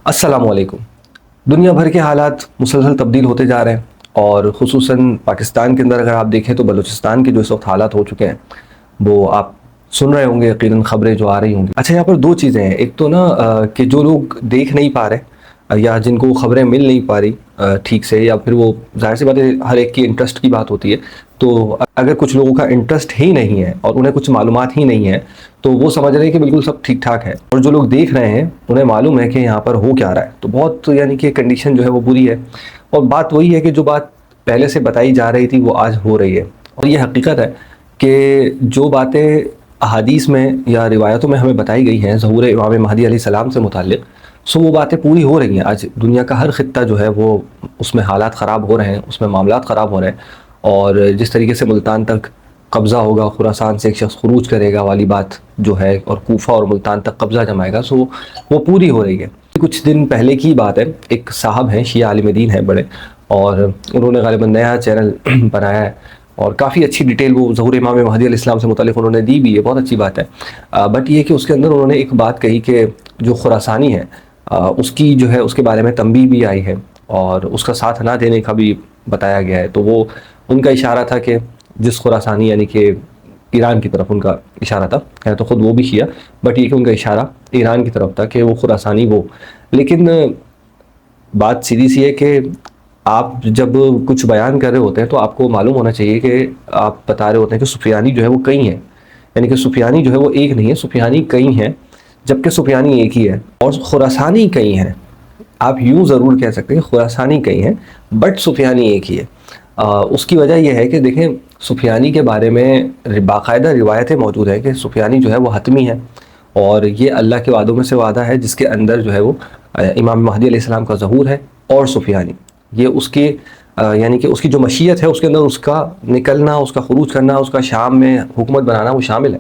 अस्सलामुअलैकुम। दुनिया भर के हालात मुसलसल तब्दील होते जा रहे हैं और ख़ुसूसन पाकिस्तान के अंदर अगर आप देखें तो बलूचिस्तान के जो इस वक्त हालात हो चुके हैं वो आप सुन रहे होंगे, यकीनन खबरें जो आ रही होंगी। अच्छा, यहाँ पर दो चीज़ें हैं। एक तो ना कि जो लोग देख नहीं पा रहे या जिनको खबरें मिल नहीं पा रही ठीक से, या फिर वो जाहिर सी बात है हर एक की इंटरेस्ट की बात होती है। तो अगर कुछ लोगों का इंटरेस्ट ही नहीं है और उन्हें कुछ मालूमात ही नहीं है तो वो समझ रहे हैं कि बिल्कुल सब ठीक ठाक है, और जो लोग देख रहे हैं उन्हें मालूम है कि यहाँ पर हो क्या रहा है। तो बहुत यानी कि कंडीशन जो है वो बुरी है। और बात वही है कि जो बात पहले से बताई जा रही थी वो आज हो रही है। और ये हकीकत है कि जो बातें अहादीस में या रिवायतों में हमें बताई गई हैं ज़हूर इमाम महदी अलैहिस्सलाम से मुताल्लिक़, सो वो बातें पूरी हो रही हैं। आज दुनिया का हर ख़ित्ता जो है वो उसमें हालात ख़राब हो रहे हैं, उसमें मामलात ख़राब हो रहे हैं। और जिस तरीके से मुल्तान तक कब्ज़ा होगा, खुरासान से एक शख्स खुरूज करेगा वाली बात जो है, और कूफा और मुल्तान तक कब्ज़ा जमाएगा, सो वो पूरी हो रही है। कुछ दिन पहले की बात है, एक साहब हैं, शिया आलिम दीन हैं बड़े, और उन्होंने ग़ालिबन नया चैनल बनाया है और काफ़ी अच्छी डिटेल वो ज़हूर इमाम महदी अलैहिस्सलाम से मुताल्लिक़ उन्होंने दी भी है, बहुत अच्छी बात है। बट ये कि उसके अंदर उन्होंने एक बात कही कि जो खुरासानी है उसकी जो है उसके बारे में तंबीह भी आई है और उसका साथ ना देने का भी बताया गया है। तो वो उनका इशारा था कि जिस खुरासानी यानी कि ईरान की तरफ उनका इशारा था, है तो ख़ुद वो भी किया, बट ये कि उनका इशारा ईरान की तरफ था कि वो खुरासानी वो। लेकिन बात सीधी सी है कि आप जब कुछ बयान कर रहे होते हैं तो आपको मालूम होना चाहिए कि आप बता रहे होते हैं कि सुफियानी जो है वो कई हैं, यानी कि सुफियानी जो है वो एक नहीं है, सुफियानी कई हैं, जबकि सुफियानी एक ही है और खुरासानी कई हैं। आप यूँ ज़रूर कह सकते हैं खुरासानी कई हैं बट सुफियानी एक ही है। उसकी वजह यह है कि देखें, सुफियानी के बारे में बाकायदा रिवायतें मौजूद हैं कि सुफियानी जो है वो हतमी है, और ये अल्लाह के वादों में से वादा है जिसके अंदर जो है वो इमाम महदी अलैहिस्सलाम का ज़हूर है। और सुफियानी ये उसके यानी कि उसकी जो मशीयत है उसके अंदर उसका निकलना, उसका खुरूज करना, उसका शाम में हुकूमत बनाना वो शामिल है।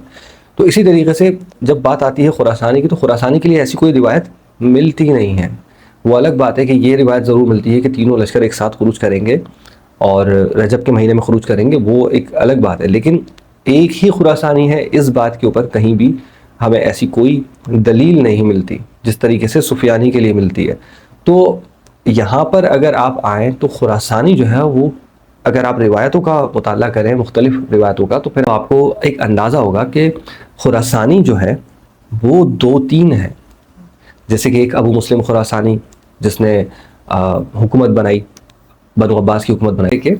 तो इसी तरीके से जब बात आती है खुरासानी की, तो खुरासानी के लिए ऐसी कोई रिवायत मिलती नहीं है। वो अलग बात है कि ये रिवायत ज़रूर मिलती है कि तीनों लश्कर एक साथ खुरूज करेंगे और रजब के महीने में खुरूज करेंगे, वो एक अलग बात है। लेकिन एक ही खुरासानी है, इस बात के ऊपर कहीं भी हमें ऐसी कोई दलील नहीं मिलती जिस तरीके से सुफियानी के लिए मिलती है। तो यहाँ पर अगर आप आएँ तो खुरासानी जो है वो, अगर आप रिवायतों का मुताला करें, मुख्तलिफ रिवायतों का, तो फिर आपको एक अंदाज़ा होगा कि खुरासानी जो है वो दो तीन है। जैसे कि एक अबू मुस्लिम खुरासानी जिसने हुकूमत बनाई, बनु अब्बास की हुकूमत बनाई, कि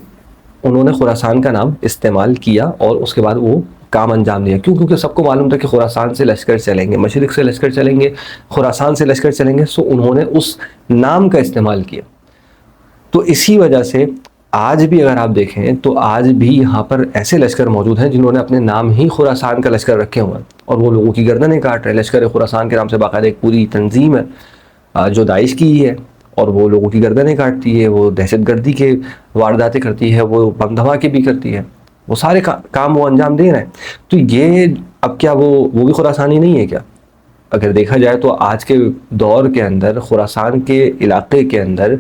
उन्होंने खुरासान का नाम इस्तेमाल किया और उसके बाद वो काम अंजाम दिया। क्यों? क्योंकि सबको मालूम था कि खुरासान से लश्कर चलेंगे, मशरिक़ से लश्कर चलेंगे, खुरासान से लश्कर चलेंगे, सो उन्होंने उस नाम का इस्तेमाल किया। तो इसी वजह से आज भी अगर आप देखें तो आज भी यहाँ पर ऐसे लश्कर मौजूद हैं जिन्होंने अपने नाम ही खुरासान का लश्कर रखे हुए हैं, और वो लोगों की गर्दनें काट रहे हैं। लश्कर खुरासान के नाम से बाकायदा एक पूरी तंजीम है जो दाइश की ही है, और वो लोगों की गर्दनें काटती है, वो दहशतगर्दी के वारदातें करती है, वो बम धमाके भी करती है, वो सारे काम वो अंजाम दे रहे हैं। तो ये अब क्या वो भी खुरासानी नहीं है क्या? अगर देखा जाए तो आज के दौर के अंदर खुरासान के इलाके के अंदर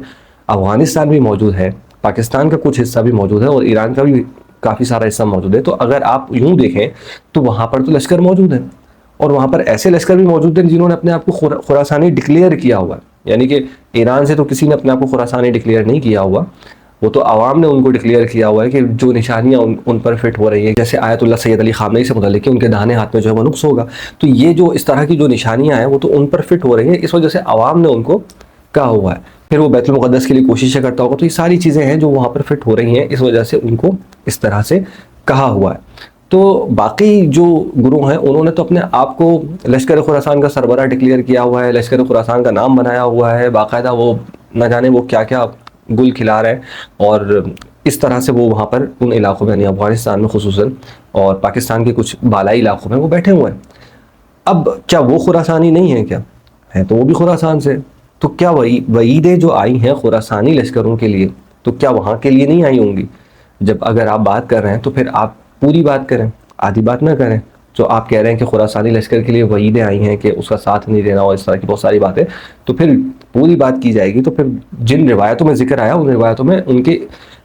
अफ़गानिस्तान भी मौजूद है, पाकिस्तान का कुछ हिस्सा भी मौजूद है, और ईरान का भी काफ़ी सारा हिस्सा मौजूद है। तो अगर आप यूँ देखें तो वहाँ पर तो लश्कर मौजूद है, और वहाँ पर ऐसे लश्कर भी मौजूद हैं जिन्होंने अपने आप को खुरासानी डिक्लेयर किया हुआ है। यानी कि ईरान से तो किसी ने अपने आप को खुरासानी डिक्लेयर नहीं किया हुआ, वो तो आवाम ने उनको डिक्लेयर किया हुआ है कि जो निशानियाँ उन पर फिट हो रही है, जैसे आयतुल्लाह सैयद अली ख़ामनेई से मुताल्लिक़ कि उनके दाहिने हाथ में जो है वो नुक्स होगा। तो ये जो इस तरह की जो निशानियाँ हैं वो तो उन पर फिट हो रही हैं, इस वजह से आवाम ने उनको कहा हुआ है। फिर वो बैतुल मुक़द्दस के लिए कोशिशें करता होगा। तो ये सारी चीज़ें हैं जो वहाँ पर फिट हो रही हैं, इस वजह से उनको इस तरह से कहा हुआ है। तो बाकी जो गुरुह हैं उन्होंने तो अपने आप को लश्कर खुरासान का सरबराह डिक्लेयर किया हुआ है, लश्कर खुरासान का नाम बनाया हुआ है, बाकायदा वो न जाने वो क्या क्या गुल खिला रहे हैं, और इस तरह से वो वहाँ पर उन इलाकों में, यानी अफ़गानिस्तान में ख़ुसूसन और पाकिस्तान के कुछ बालाई इलाकों में वो बैठे हुए हैं। अब क्या वो खुरासानी नहीं है क्या? है तो वो भी खुरासान से। तो क्या वईदें जो आई हैं खुरासानी लश्करों के लिए, तो क्या वहाँ के लिए नहीं आई होंगी? जब अगर आप बात कर रहे हैं तो फिर आप पूरी बात करें, आधी बात ना करें। जो आप कह रहे हैं कि खुरासानी लश्कर के लिए वईदें आई हैं कि उसका साथ नहीं देना और इस तरह की बहुत सारी बातें, तो फिर पूरी बात की जाएगी तो फिर जिन रिवायतों में जिक्र आया उन रिवायतों में उनके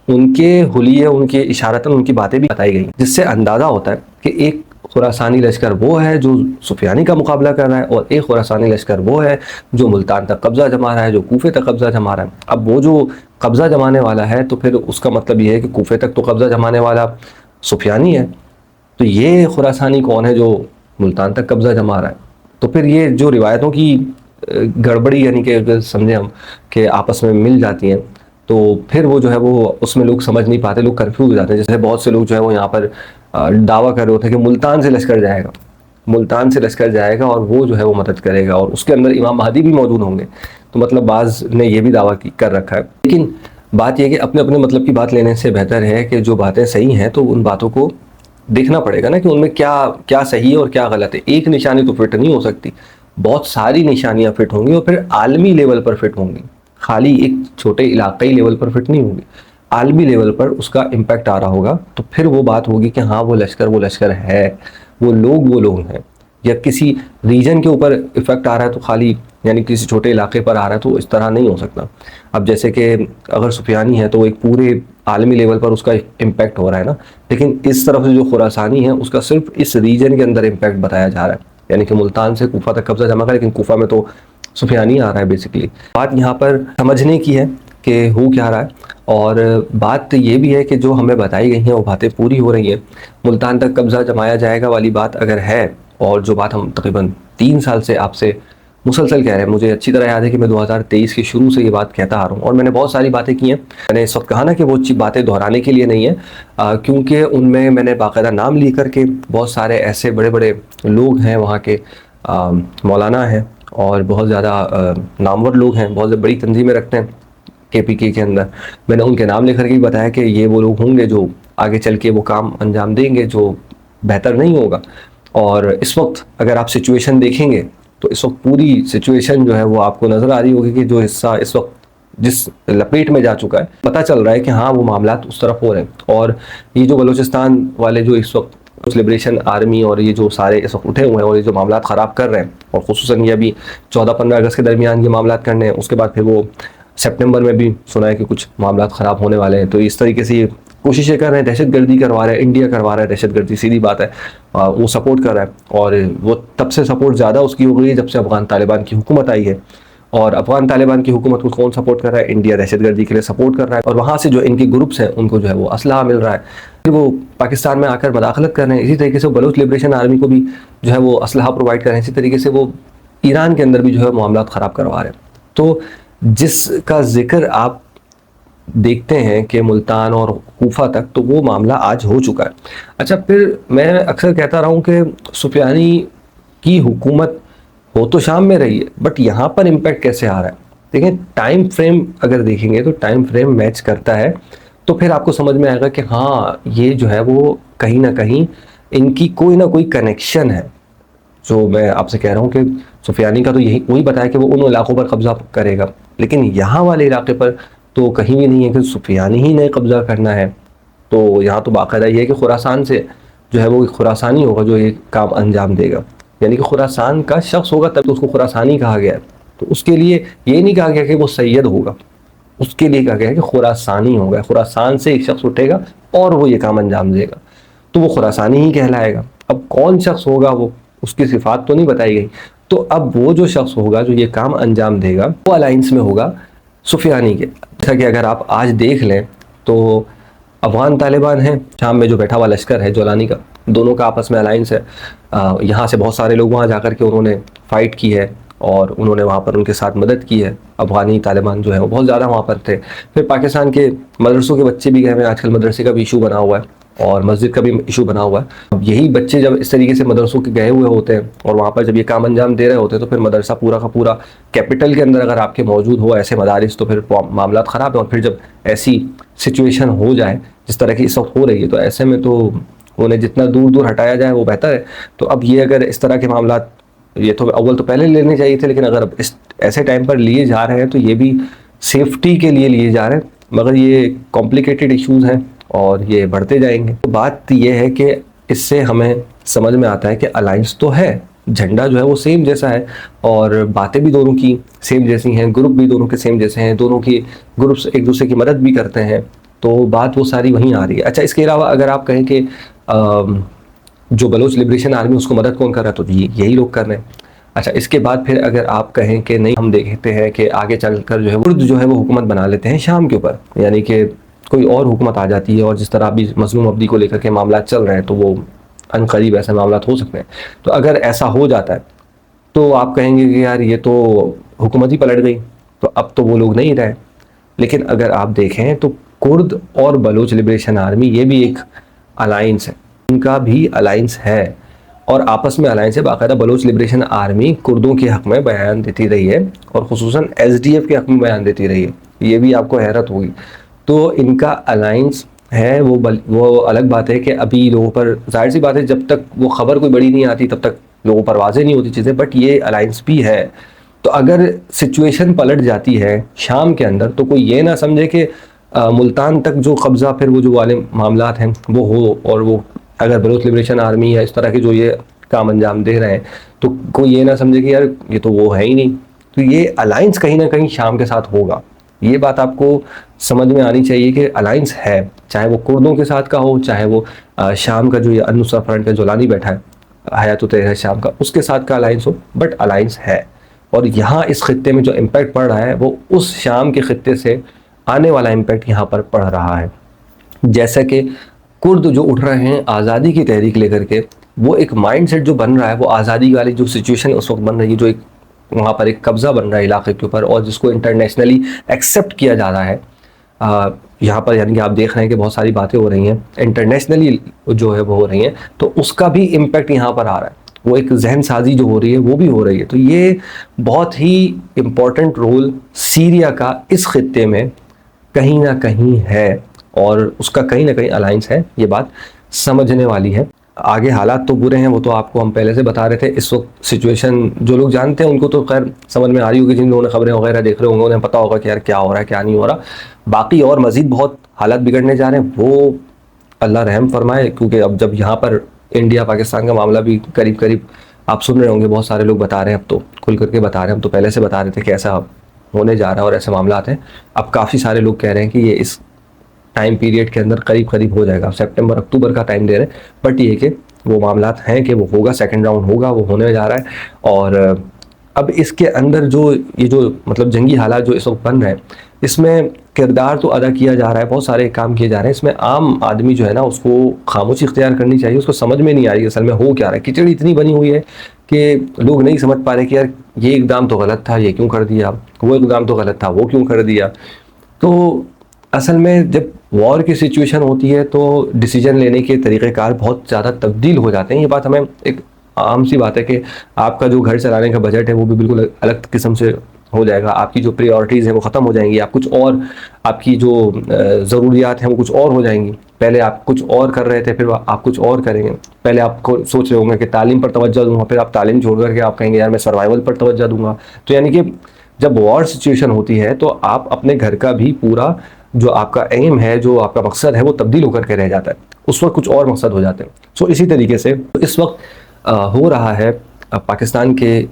उनके हुलिये, उनके इशारतन उनकी बातें भी बताई गई, जिससे अंदाज़ा होता है कि एक खुरासानी लश्कर वो है जो सुफियानी का मुकाबला कर रहा है, और एक खुरासानी लश्कर वो है जो मुल्तान तक कब्ज़ा जमा रहा है, जो कूफे तक कब्ज़ा जमा रहा है। अब वो जो कब्ज़ा जमाने वाला है तो फिर उसका मतलब ये है कि कूफे तक तो कब्ज़ा जमाने वाला सुफियानी है, तो ये खुरासानी कौन है जो मुल्तान तक कब्ज़ा जमा रहा है। तो फिर ये जो रिवायतों की गड़बड़ी, यानी कि अगर समझें हम कि आपस में मिल जाती हैं, तो फिर वो जो है वो उसमें लोग समझ नहीं पाते, लोग कंफ्यूज हो जाते हैं। जैसे बहुत से लोग जो है वो यहाँ पर दावा कर रहे होते हैं कि मुल्तान से लश्कर जाएगा, मुल्तान से लश्कर जाएगा और वो जो है वो मदद करेगा, और उसके अंदर इमाम महदी भी मौजूद होंगे। तो मतलब बाज़ ने ये भी दावा कर रखा है। लेकिन बात यह कि अपने अपने मतलब की बात लेने से बेहतर है कि जो बातें सही हैं तो उन बातों को देखना पड़ेगा ना कि उनमें क्या क्या सही है और क्या गलत है। एक निशानी तो फिट नहीं हो सकती, बहुत सारी निशानियां फिट होंगी, और फिर आलमी लेवल पर फिट होंगी, खाली एक छोटे इलाकाई लेवल पर फिट नहीं होगी, आलमी लेवल पर उसका इम्पैक्ट आ रहा होगा। तो फिर वो बात होगी कि हाँ वो लश्कर है, वो लोग हैं। या किसी रीजन के ऊपर इफेक्ट आ रहा है तो खाली यानी किसी छोटे इलाके पर आ रहा है, तो इस तरह नहीं हो सकता। अब जैसे कि अगर सुफियानी है तो एक पूरे आलमी लेवल पर उसका इम्पैक्ट हो रहा है ना, लेकिन इस तरफ से जो खुरासानी है उसका सिर्फ इस रीजन के अंदर इम्पैक्ट बताया जा रहा है, यानी कि मुल्तान से कूफा तक कब्जा जमा कर, लेकिन कूफा में तो सुफियानी आ रहा है। बेसिकली बात यहाँ पर समझने की है कि हो क्या रहा है, और बात ये भी है कि जो हमें बताई गई हैं वो बातें पूरी हो रही हैं। मुल्तान तक कब्ज़ा जमाया जाएगा वाली बात अगर है, और जो बात हम तकरीबन 3 साल से आपसे मुसलसल कह रहे हैं, मुझे अच्छी तरह याद है कि मैं 2023 के शुरू से ये बात कहता आ रहा हूँ, और मैंने बहुत सारी बातें की हैं। मैंने इस वक्त कहा ना कि वो बातें दोहराने के लिए नहीं है, क्योंकि उनमें मैंने बाकायदा नाम ले करके बहुत सारे ऐसे बड़े बड़े लोग हैं वहाँ के, मौलाना हैं और बहुत ज़्यादा नामवर लोग हैं, बहुत बड़ी तंजीमें रखते हैं KPK के अंदर। मैंने उनके नाम लेकर के भी बताया कि ये वो लोग होंगे जो आगे चल के वो काम अंजाम देंगे जो बेहतर नहीं होगा। और इस वक्त अगर आप सिचुएशन देखेंगे तो इस वक्त पूरी सिचुएशन जो है वो आपको नज़र आ रही होगी कि जो हिस्सा इस वक्त जिस लपेट में जा चुका है, पता चल रहा है कि हाँ वो मामला उस तरफ हो रहे हैं। और ये जो बलूचिस्तान वाले जो इस वक्त लिबरेशन आर्मी और ये जो सारे इस वक्त उठे हुए हैं और ये जो मामला ख़राब कर रहे हैं, और ख़ुसूसन ये अभी 14-15 अगस्त के दरमियान ये मामला करने हैं, उसके बाद फिर वो सितंबर में भी सुना है कि कुछ मामला ख़राब होने वाले हैं। तो इस तरीके से ये कोशिशें कर रहे हैं, दहशतगर्दी करवा रहे हैं, इंडिया करवा रहा है दहशतगर्दी, सीधी बात है। वो सपोर्ट कर रहा है, और वो तब से सपोर्ट ज़्यादा उसकी हो गई है जब से अफ़गान तालिबान की हुकूमत आई है। और अफ़गान तालिबान की हुकूमत को कौन सपोर्ट कर रहा है? इंडिया दहशतगर्दी के लिए सपोर्ट कर रहा है, और वहाँ से जो इनके ग्रुप्स हैं उनको जो है वो असलहा मिल रहा है, फिर वो पाकिस्तान में आकर मदाखलत कर रहे हैं। इसी तरीके से बलूच लिबरेशन आर्मी को भी जो है वो असलहा प्रोवाइड कर रहे हैं, इसी तरीके से वो ईरान के अंदर भी जो है मामला ख़राब करवा रहे हैं। तो जिसका जिक्र आप देखते हैं कि मुल्तान और कूफा तक, तो वो मामला आज हो चुका है। अच्छा, फिर मैं अक्सर कहता रहा हूँ कि सुफियानी की हुकूमत हो तो शाम में रही है, बट यहाँ पर इम्पैक्ट कैसे आ रहा है? देखें, टाइम फ्रेम अगर देखेंगे तो टाइम फ्रेम मैच करता है, तो फिर आपको समझ में आएगा कि हाँ ये जो है वो कहीं ना कहीं इनकी कोई ना कोई कनेक्शन है। जो मैं आपसे कह रहा हूँ कि सुफियानी का तो यही वही बताया कि वो उन इलाकों पर कब्जा करेगा, लेकिन यहाँ वाले इलाके पर तो कहीं भी नहीं है कि सुफियानी ही ने कब्जा करना है। तो यहाँ तो बाकायदा ये है कि खुरासान से जो है वो खुरासानी होगा जो ये काम अंजाम देगा, यानी कि खुरासान का शख्स होगा तब तो उसको खुरासानी कहा गया है। तो उसके लिए ये नहीं कहा गया कि वो सैयद होगा, उसके लिए कहा गया है कि खुरासानी होगा, खुरासान से एक शख्स उठेगा और वो ये काम अंजाम देगा, तो वो खुरासानी ही कहलाएगा। अब कौन शख्स होगा वो, उसकी सिफात तो नहीं बताई गई। तो अब वो जो शख्स होगा जो ये काम अंजाम देगा वो अलाइंस में होगा सुफियानी के। जैसा कि अगर आप आज देख लें तो अफ़गान तालिबान है, शाम में जो बैठा हुआ लश्कर है जोलानी का, दोनों का आपस में अलाइंस है। यहाँ से बहुत सारे लोग वहाँ जाकर के उन्होंने फ़ाइट की है और उन्होंने वहाँ पर उनके साथ मदद की है। अफ़गानी तालिबान जो है वो बहुत ज़्यादा वहाँ पर थे। फिर पाकिस्तान के मदरसों के बच्चे भी गए हुए हैं, आजकल मदरसे का भी इशू बना हुआ है और मस्जिद का भी इशू बना हुआ है। अब यही बच्चे जब इस तरीके से मदरसों के गए हुए होते हैं और वहाँ पर जब ये काम अंजाम दे रहे होते हैं, तो फिर मदरसा पूरा का पूरा कैपिटल के अंदर अगर आपके मौजूद हो ऐसे मदारिस, तो फिर मामला ख़राब है। और फिर जब ऐसी सिचुएशन हो जाए जिस तरह की इस वक्त हो रही है, तो ऐसे में तो उन्हें जितना दूर दूर हटाया जाए वो बेहतर है। तो अब ये अगर इस तरह के मामला, ये तो अव्वल तो पहले लेने चाहिए थे, लेकिन अगर इस ऐसे टाइम पर लिए जा रहे हैं तो ये भी सेफ्टी के लिए लिए जा रहे हैं, मगर ये कॉम्प्लिकेटेड इश्यूज़ हैं और ये बढ़ते जाएंगे। तो बात ये है कि इससे हमें समझ में आता है कि अलाइंस तो है, झंडा जो है वो सेम जैसा है और बातें भी दोनों की सेम जैसी हैं, ग्रुप भी दोनों के सेम जैसे हैं, दोनों की ग्रुप्स एक दूसरे की मदद भी करते हैं, तो बात वो सारी वहीं आ रही है। अच्छा, इसके अलावा अगर आप कहें कि जो बलोच लिबरेशन आर्मी उसको मदद कौन कर रहा है, तो यही लोग कर रहे हैं। अच्छा, इसके बाद फिर अगर आप कहें कि नहीं, हम देखते हैं कि आगे चलकर जो है कुर्द जो है वो हुकूमत बना लेते हैं शाम के ऊपर, यानी कि कोई और हुकूमत आ जाती है, और जिस तरह अभी मजलूम अब्दी को लेकर के मामला चल रहे हैं तो वो अनकरीब ऐसे मामला हो सकते हैं। तो अगर ऐसा हो जाता है तो आप कहेंगे कि यार ये तो हुकूमत ही पलट गई, तो अब तो वो लोग नहीं रहे। लेकिन अगर आप देखें तो कुर्द और बलोच लिबरेशन आर्मी ये भी एक अलाइंस है, उनका भी अलाइंस है, और आपस में अलाइंस है। बाकायदा बलोच लिबरेशन आर्मी कुर्दों के हक़ में बयान देती रही है और खुसूसन एसडीएफ के हक़ में बयान देती रही है, ये भी आपको हैरत होगी। तो इनका अलाइंस है, वो अलग बात है कि अभी लोगों पर, जाहिर सी बात है, जब तक वो खबर कोई बड़ी नहीं आती तब तक लोगों पर वाज़ेह नहीं होती चीज़ें, बट ये अलाइंस भी है। तो अगर सिचुएशन पलट जाती है शाम के अंदर तो कोई ये ना समझे कि मुल्तान तक जो कब्ज़ा फिर वो जो वाले मामलात हैं वो हो, और वो अगर बलोच लिबरेशन आर्मी या इस तरह के जो ये काम अंजाम दे रहे हैं तो कोई ये ना समझे कि यार ये तो वो है ही नहीं। तो ये अलाइंस कहीं ना कहीं शाम के साथ होगा, ये बात आपको समझ में आनी चाहिए कि अलाइंस है, चाहे वो कुर्दों के साथ का हो, चाहे वो शाम का जो ये अन-नुसरा फ्रंट का जोलानी बैठा है हयात तहरीर शाम का, उसके साथ का अलाइंस हो, बट अलाइंस है। और यहाँ इस खत्ते में जो इम्पैक्ट पड़ रहा है वो उस शाम के खत्ते से आने वाला इम्पैक्ट यहाँ पर पड़ रहा है। जैसा कि कुर्द जो उठ रहे हैं आज़ादी की तहरीक लेकर के, वो एक माइंडसेट जो बन रहा है, वो आज़ादी वाली जो सिचुएशन उस वक्त बन रही है, जो एक वहाँ पर एक कब्ज़ा बन रहा है इलाके के ऊपर, और जिसको इंटरनेशनली एक्सेप्ट किया जा रहा है यहाँ पर, यानी कि आप देख रहे हैं कि बहुत सारी बातें हो रही हैं इंटरनेशनली जो है वो हो रही हैं, तो उसका भी इम्पैक्ट यहाँ पर आ रहा है। वो एक जहन साजी जो हो रही है वो भी हो रही है। तो ये बहुत ही इम्पोर्टेंट रोल सीरिया का इस खत्ते में कहीं ना कहीं है, और उसका कहीं ना कहीं अलाइंस है, ये बात समझने वाली है। आगे हालात तो बुरे हैं, वो तो आपको हम पहले से बता रहे थे। इस वक्त सिचुएशन जो लोग जानते हैं उनको तो खैर समझ में आ रही होगी, जिन लोगों ने खबरें वगैरह देख रहे होंगे उन्हें पता होगा कि यार क्या हो रहा है क्या नहीं हो रहा। बाकी और मज़ीद बहुत हालात बिगड़ने जा रहे हैं, वो अल्लाह रहम फरमाए, क्योंकि अब जब यहाँ पर इंडिया पाकिस्तान का मामला भी करीब करीब आप सुन रहे होंगे, बहुत सारे लोग बता रहे हैं, अब तो खुल करके बता रहे हैं। हम तो पहले से बता रहे थे कि ऐसा होने जा रहा है और ऐसे मामला आते हैं। अब काफ़ी सारे लोग कह रहे हैं कि ये इस टाइम पीरियड के अंदर करीब करीब हो जाएगा, सितंबर अक्टूबर का टाइम दे रहे हैं, बट ये कि वो मामलात हैं कि वो होगा, सेकंड राउंड होगा, वो होने जा रहा है। और अब इसके अंदर जो ये जो मतलब जंगी हालात जो इस वक्त बन रहे हैं, इसमें किरदार तो अदा किया जा रहा है, बहुत सारे काम किए जा रहे हैं। इसमें आम आदमी जो है ना उसको खामोशी इख्तियार करनी चाहिए, उसको समझ में नहीं आ रही असल में हो क्या रहा है। खिचड़ी इतनी बनी हुई है कि लोग नहीं समझ पा रहे कि यार ये इकदाम तो गलत था, ये क्यों कर दिया, वो इकदाम तो गलत था, वो क्यों कर दिया। तो असल में जब वॉर की सिचुएशन होती है तो डिसीजन लेने के तरीक़ेकार बहुत ज़्यादा तब्दील हो जाते हैं। ये बात हमें एक आम सी बात है कि आपका जो घर चलाने का बजट है वो भी बिल्कुल अलग किस्म से हो जाएगा, आपकी जो प्रायोरिटीज़ हैं वो ख़त्म हो जाएंगी, आप कुछ और, आपकी जो ज़रूरियात हैं वो कुछ और हो जाएंगी। पहले आप कुछ और कर रहे थे, फिर आप कुछ और करेंगे। पहले आपको सोच रहे होंगे कि तालीम पर तवज्जो दूंगा, फिर आप तालीम छोड़ करके आप कहेंगे यार मैं सर्वाइवल पर तवज्जो दूंगा। तो यानी कि जब वॉर सिचुएशन होती है तो आप अपने घर का भी पूरा जो आपका एम है, जो आपका मकसद है, वो तब्दील होकर के रह जाता है, उस वक्त कुछ और मकसद हो जाते हैं। सो इसी तरीके से इस वक्त हो रहा है पाकिस्तान के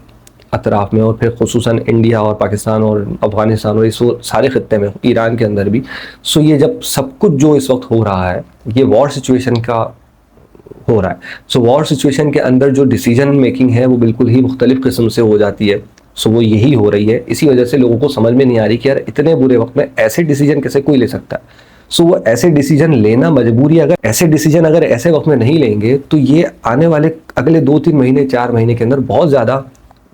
अतराफ़ में, और फिर खुसूसन इंडिया और पाकिस्तान और अफ़गानिस्तान और इस सारे ख़त्ते में, ईरान के अंदर भी। सो ये जब सब कुछ जो इस वक्त हो रहा है ये वॉर सिचुएशन का हो रहा है। सो वॉर सिचुएशन के अंदर जो डिसीजन मेकिंग है वो बिल्कुल ही मुख्तलिफ़ किस्म से हो जाती है। सो वो यही हो रही है। इसी वजह से लोगों को समझ में नहीं आ रही कि यार इतने बुरे वक्त में ऐसे डिसीजन कैसे कोई ले सकता है। सो वो ऐसे डिसीजन लेना मजबूरी, अगर ऐसे डिसीजन अगर ऐसे वक्त में नहीं लेंगे तो ये आने वाले अगले 2-3 महीने 4 महीने के अंदर बहुत ज़्यादा,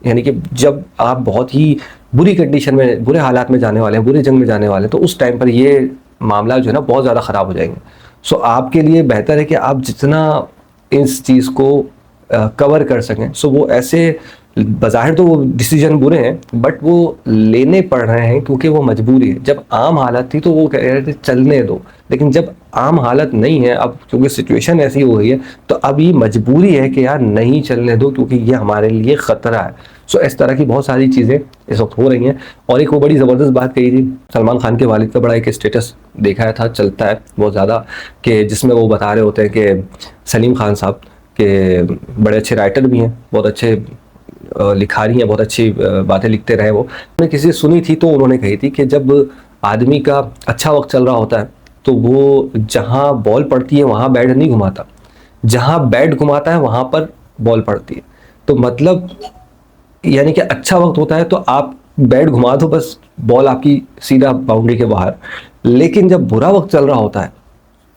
यानी कि जब आप बहुत ही बुरी कंडीशन में, बुरे हालात में जाने वाले हैं, बुरे जंग में जाने वाले हैं, तो उस टाइम पर ये मामला जो है ना बहुत ज़्यादा ख़राब हो जाएंगे। सो आपके लिए बेहतर है कि आप जितना इस चीज़ को कवर कर सकें। सो वो ऐसे बज़ाहिर तो वो डिसीजन बुरे हैं बट वो लेने पड़ रहे हैं क्योंकि वो मजबूरी है। जब आम हालत थी तो वो कह रहे थे चलने दो, लेकिन जब आम हालत नहीं है अब, क्योंकि सिचुएशन ऐसी हो गई है, तो अब ये मजबूरी है कि यार नहीं चलने दो क्योंकि ये हमारे लिए ख़तरा है। सो इस तरह की बहुत सारी चीज़ें इस वक्त हो रही हैं। और एक वो बड़ी ज़बरदस्त बात कही थी, सलमान खान के वालिद का बड़ा एक स्टेटस देखा था, चलता है बहुत ज़्यादा, कि जिसमें वो बता रहे होते हैं कि सलीम खान साहब के बड़े अच्छे राइटर भी हैं, बहुत अच्छे लिखारी हैं, बहुत अच्छी बातें लिखते रहे। वो मैंने किसी से सुनी थी तो उन्होंने कही थी कि जब आदमी का अच्छा वक्त चल रहा होता है तो वो जहाँ बॉल पड़ती है वहाँ बैट नहीं घुमाता, जहाँ बैट घुमाता है वहाँ पर बॉल पड़ती है। तो मतलब यानी कि अच्छा वक्त होता है तो आप बैट घुमा दो, बस बॉल आपकी सीधा बाउंड्री के बाहर। लेकिन जब बुरा वक्त चल रहा होता है,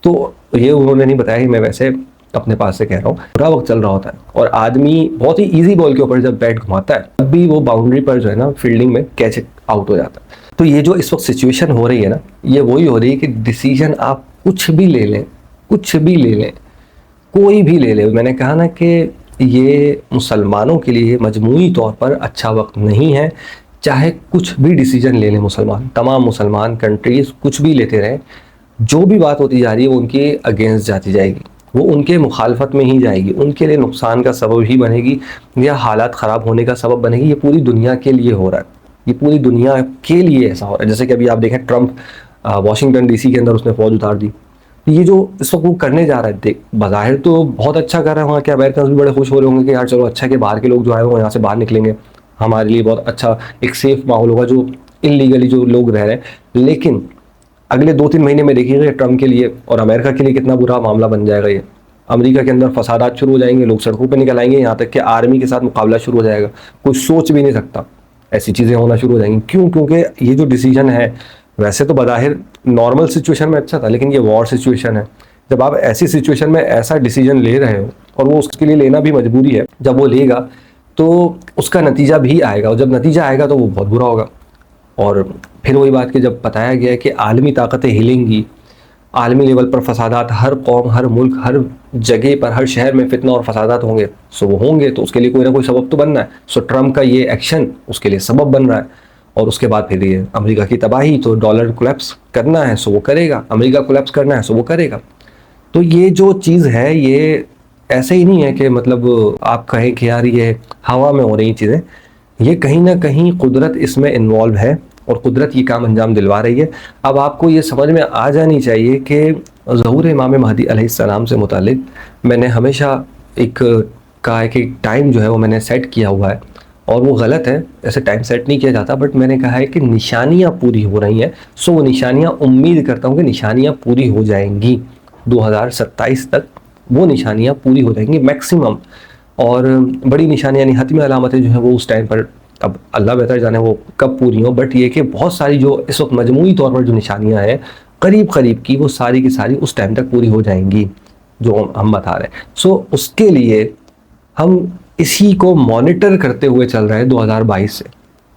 तो ये उन्होंने नहीं बताया, मैं वैसे अपने पास से कह रहा हूँ, बुरा वक्त चल रहा होता है और आदमी बहुत ही इजी बॉल के ऊपर जब बैट घुमाता है, तब भी वो बाउंड्री पर जो है ना फील्डिंग में कैच आउट हो जाता है। तो ये जो इस वक्त सिचुएशन हो रही है ना, ये वही हो रही है कि डिसीजन आप कुछ भी ले लें, कुछ भी ले लें, कोई भी ले ले, मैंने कहा ना कि ये मुसलमानों के लिए मजमूई तौर पर अच्छा वक्त नहीं है। चाहे कुछ भी डिसीजन ले लें मुसलमान, तमाम मुसलमान कंट्रीज कुछ भी लेते रहें, जो भी बात होती जा रही है वो उनके अगेंस्ट जाती जाएगी, वो उनके मुखालफत में ही जाएगी, उनके लिए नुकसान का सबब ही बनेगी या हालात ख़राब होने का सबब बनेगी। ये पूरी दुनिया के लिए हो रहा है, ये पूरी दुनिया के लिए ऐसा हो रहा है। जैसे कि अभी आप देखें, ट्रंप वाशिंगटन डीसी के अंदर उसने फौज उतार दी। ये जो इस वक्त वो करने जा रहा है, देख बाहिर तो बहुत अच्छा कर रहा है, वहाँ के अमेरिकन भी बड़े खुश हो रहे होंगे कि यार चलो अच्छा है कि बाहर के लोग जो आए वो यहाँ से बाहर निकलेंगे, हमारे लिए बहुत अच्छा एक सेफ माहौल होगा जो इलीगली जो लोग रह रहे हैं। लेकिन अगले 2-3 महीने में देखिएगा ट्रंप के लिए और अमेरिका के लिए कितना बुरा मामला बन जाएगा। ये अमेरिका के अंदर फसादात शुरू हो जाएंगे, लोग सड़कों पर निकल आएंगे, यहाँ तक कि आर्मी के साथ मुकाबला शुरू हो जाएगा। कोई सोच भी नहीं सकता ऐसी चीज़ें होना शुरू हो जाएंगी। क्यों? क्योंकि ये जो डिसीजन है, वैसे तो बज़ाहिर नॉर्मल सिचुएशन में अच्छा था, लेकिन ये वॉर सिचुएशन है। जब आप ऐसी सिचुएशन में ऐसा डिसीजन ले रहे हो और वो उसके लिए लेना भी मजबूरी है, जब वो लेगा तो उसका नतीजा भी आएगा, और जब नतीजा आएगा तो वो बहुत बुरा होगा। और फिर वही बात कि जब बताया गया है कि आलमी ताकतें हिलेंगी, आलमी लेवल पर फसादात, हर कौम, हर मुल्क, हर जगह पर, हर शहर में फितना और फसादात होंगे, सो वो होंगे तो उसके लिए कोई ना कोई सबब तो बनना है। सो ट्रंप का ये एक्शन उसके लिए सबब बन रहा है। और उसके बाद फिर ये अमेरिका की तबाही, तो डॉलर कोलैप्स करना है सो वो करेगा, अमेरिका कोलैप्स करना है सो वो करेगा। तो ये जो चीज़ है ये ऐसे ही नहीं है कि मतलब आप कहें कि यार ये हवा में हो रही चीज़ें, ये कहीं ना कहीं कुदरत इसमें इन्वॉल्व है और कुदरत ये काम अंजाम दिलवा रही है। अब आपको ये समझ में आ जानी चाहिए कि ज़हूर इमाम महदी अलैहिस्सलाम से मुतालिक मैंने हमेशा एक कहा है कि टाइम जो है वो मैंने सेट किया हुआ है, और वो गलत है, ऐसे टाइम सेट नहीं किया जाता, बट मैंने कहा है कि निशानियाँ पूरी हो रही हैं। सो वो निशानियाँ, उम्मीद करता हूँ कि निशानियाँ पूरी हो जाएंगी 2027 तक, वो निशानियाँ पूरी हो जाएंगी मैक्सिमम। और बड़ी निशानियाँ यानी हतमी अलामतें जो हैं वो उस टाइम पर, अब अल्लाह बेहतर जाने वो कब पूरी हों, बट ये कि बहुत सारी जो इस वक्त मजमूई तौर पर जो निशानियाँ हैं करीब करीब की, वो सारी की सारी उस टाइम तक पूरी हो जाएंगी जो हम बता रहे हैं। सो उसके लिए हम इसी को मॉनिटर करते हुए चल रहे हैं 2022 से।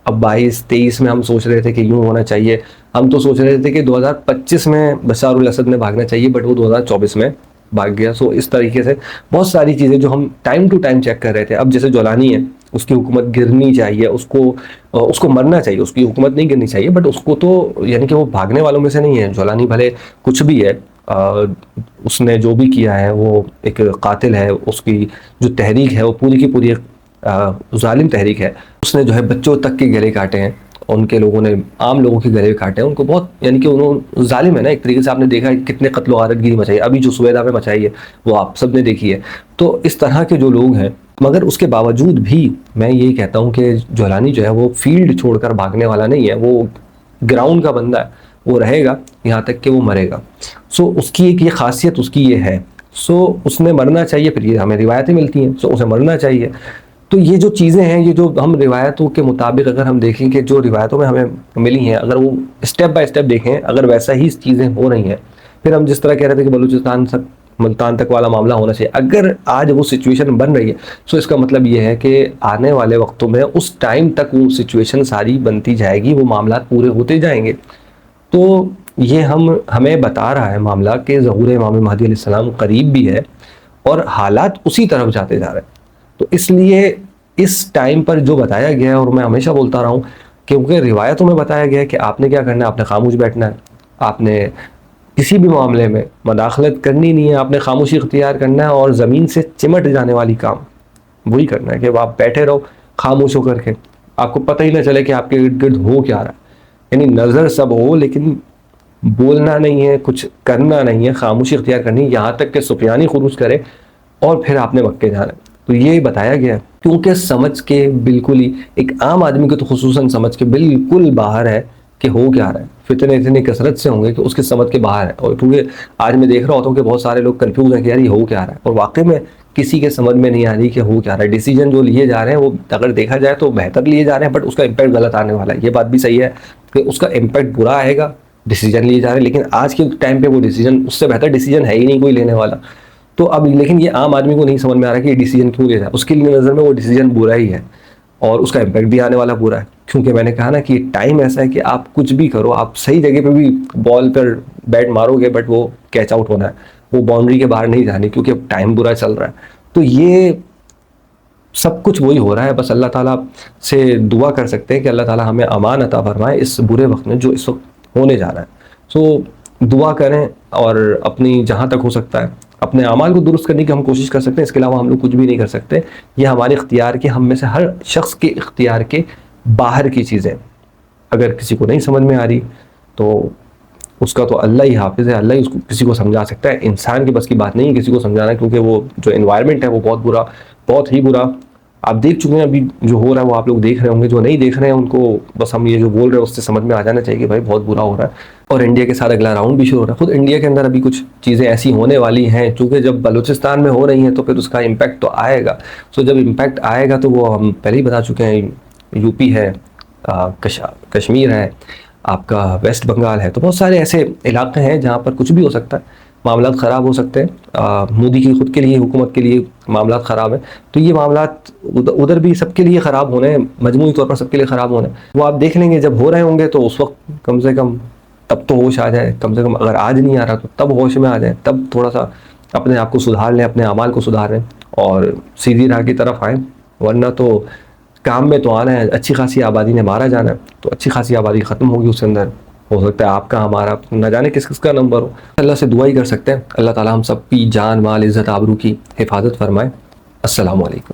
अब 22-23 में हम सोच रहे थे कि यूँ होना चाहिए, हम तो सोच रहे थे कि 2025 में बशार उल असद ने भागना चाहिए, बट वो 2024 में भाग गया। सो इस तरीके से बहुत सारी चीज़ें जो हम टाइम टू टाइम चेक कर रहे थे, अब जैसे जोलानी है, उसकी हुकूमत गिरनी चाहिए, उसको मरना चाहिए, उसकी हुकूमत नहीं गिरनी चाहिए, बट उसको तो यानी कि वो भागने वालों में से नहीं है। जोलानी भले कुछ भी है, उसने जो भी किया है वो एक कातिल है, उसकी जो तहरीक है वो पूरी की पूरी एक जालिम तहरीक है। उसने जो है बच्चों तक के गले काटे हैं, उनके लोगों ने आम लोगों के गले काटे हैं, उनको बहुत यानी कि उन्होंने जालिम है ना एक तरीके से। आपने देखा है कितने कत्ल गारतगिरी मचाई, अभी जो सुवेदा में मचाई है वो आप सब ने देखी है। तो इस तरह के जो लोग हैं, मगर उसके बावजूद भी मैं यही कहता हूँ कि जोलानी जो है वो फील्ड छोड़कर भागने वाला नहीं है, वो ग्राउंड का बंदा है, वो रहेगा यहाँ तक कि वो मरेगा। सो उसकी एक ये खासियत उसकी ये है। सो उसने मरना चाहिए, फिर ये हमें रिवायतें मिलती हैं, सो उसे मरना चाहिए। तो ये जो चीज़ें हैं, ये जो हम रिवायतों के मुताबिक अगर हम देखें कि जो रिवायतों में हमें मिली हैं, अगर वो स्टेप बाय स्टेप देखें, अगर वैसा ही चीज़ें हो रही हैं, फिर हम जिस तरह कह रहे थे कि बलूचिस्तान तक, मुल्तान तक वाला मामला होना चाहिए, अगर आज वो सिचुएशन बन रही है, सो इसका मतलब ये है कि आने वाले वक्तों में उस टाइम तक वो सिचुएशन सारी बनती जाएगी, वो मामला पूरे होते जाएंगे। तो ये हमें बता रहा है मामला कि ज़हूर इमाम महदी अलैहिस्सलाम करीब भी है और हालात उसी तरफ जाते जा रहे हैं। तो इसलिए इस टाइम पर जो बताया गया है, और मैं हमेशा बोलता रहा हूँ, क्योंकि रिवायतों में बताया गया है कि आपने क्या करना है, आपने खामोश बैठना है, आपने किसी भी मामले में मदाखलत करनी नहीं है, आपने खामोशी इख्तियार करना है और ज़मीन से चिमट जाने वाली काम वही करना है कि आप बैठे रहो खामोश होकर के, आपको पता ही ना चले कि आपके इर्द गिर्द हो क्या रहा है। यानी नज़र सब हो लेकिन बोलना नहीं है, कुछ करना नहीं है, खामोशी इख्तियार करनी है, यहाँ तक कि सुफियानी खुरूज करे और फिर आपने मक्के जाना है। तो ये बताया गया है, क्योंकि समझ के बिल्कुल ही एक आम आदमी को तो खुसूसन समझ के बिल्कुल बाहर है कि हो क्या रहा है, फितने इतनी कसरत से होंगे कि उसकी समझ के बाहर है। और क्योंकि आज मैं देख रहा होता हूँ कि बहुत सारे लोग कंफ्यूज हैं कि यार ये हो क्या रहा है, और वाकई में किसी के समझ में नहीं आ रही कि हो क्या रहा है। डिसीजन जो लिए जा रहे हैं वो अगर देखा जाए तो बेहतर लिए जा रहे हैं, बट उसका इम्पैक्ट गलत आने वाला है। ये बात भी सही है कि उसका इम्पैक्ट बुरा आएगा, डिसीजन लिए जा रहे हैं, लेकिन आज के टाइम पे वो डिसीजन, उससे बेहतर डिसीजन है ही नहीं कोई लेने वाला। तो अब लेकिन ये आम आदमी को नहीं समझ में आ रहा कि ये डिसीजन क्यों ले रहा है, उसकी नज़र में वो डिसीजन बुरा ही है और उसका इम्पैक्ट भी आने वाला बुरा है। क्योंकि मैंने कहा ना कि टाइम ऐसा है कि आप कुछ भी करो, आप सही जगह पे भी बॉल पर बैट मारोगे बट वो कैच आउट होना है, वो बाउंड्री के बाहर नहीं जानी, क्योंकि अब टाइम बुरा चल रहा है। तो ये सब कुछ वही हो रहा है। बस अल्लाह ताला से दुआ कर सकते हैं कि अल्लाह ताला हमें अमान अता फरमाए इस बुरे वक्त में जो इस वक्त होने जा रहा है। सो दुआ करें और अपनी जहाँ तक हो सकता है अपने अमाल को दुरुस्त करने की हम कोशिश कर सकते हैं। इसके अलावा हम लोग कुछ भी नहीं कर सकते। ये हमारे इख्तियार के, हम में से हर शख्स के इख्तियार के बाहर की चीज़ें। अगर किसी को नहीं समझ में आ रही तो उसका तो अल्लाह ही हाफिज़ है, अल्लाह ही उसको किसी को समझा सकता है। इंसान की बस की बात नहीं है किसी को समझाना, क्योंकि वो जो एनवायरनमेंट है वो बहुत बुरा, बहुत ही बुरा। आप देख चुके हैं अभी जो हो रहा है, वो आप लोग देख रहे होंगे। जो नहीं देख रहे हैं उनको बस हम ये जो बोल रहे हैं उससे समझ में आ जाना चाहिए कि भाई बहुत बुरा हो रहा है। और इंडिया के साथ अगला राउंड भी शुरू हो रहा है। खुद इंडिया के अंदर अभी कुछ चीज़ें ऐसी होने वाली हैं, चूँकि जब बलूचिस्तान में हो रही हैं तो फिर उसका इम्पैक्ट तो आएगा। सो जब इम्पैक्ट आएगा तो वो हम पहले ही बता चुके हैं, यूपी है, कश्मीर है, आपका वेस्ट बंगाल है। तो बहुत सारे ऐसे इलाके हैं जहाँ पर कुछ भी हो सकता है, मामला ख़राब हो सकते हैं। मोदी की खुद के लिए, हुकूमत के लिए मामला ख़राब है, तो ये मामला उधर भी सबके लिए ख़राब होने हैं, मजमूई तौर पर सबके लिए ख़राब होने हैं। वो आप देख लेंगे जब हो रहे होंगे तो उस वक्त कम से कम तब तो होश आ जाए, कम से कम अगर आज नहीं आ रहा तो तब होश में आ जाए, तब थोड़ा सा अपने आप को सुधार लें, अपने अमाल को सुधारें और सीधी राह की तरफ आएँ। वरना तो काम में तो आना है, अच्छी खासी आबादी ने मारा जाना है, तो अच्छी खासी आबादी ख़त्म होगी उसके अंदर। हो सकता है आपका, हमारा, न जाने किस किस का नंबर हो। अल्लाह से दुआ ही कर सकते हैं, अल्लाह ताला हम सब की जान, माल, इज़्ज़त, आबरू की हिफाजत फरमाए। अस्सलामु अलैकुम।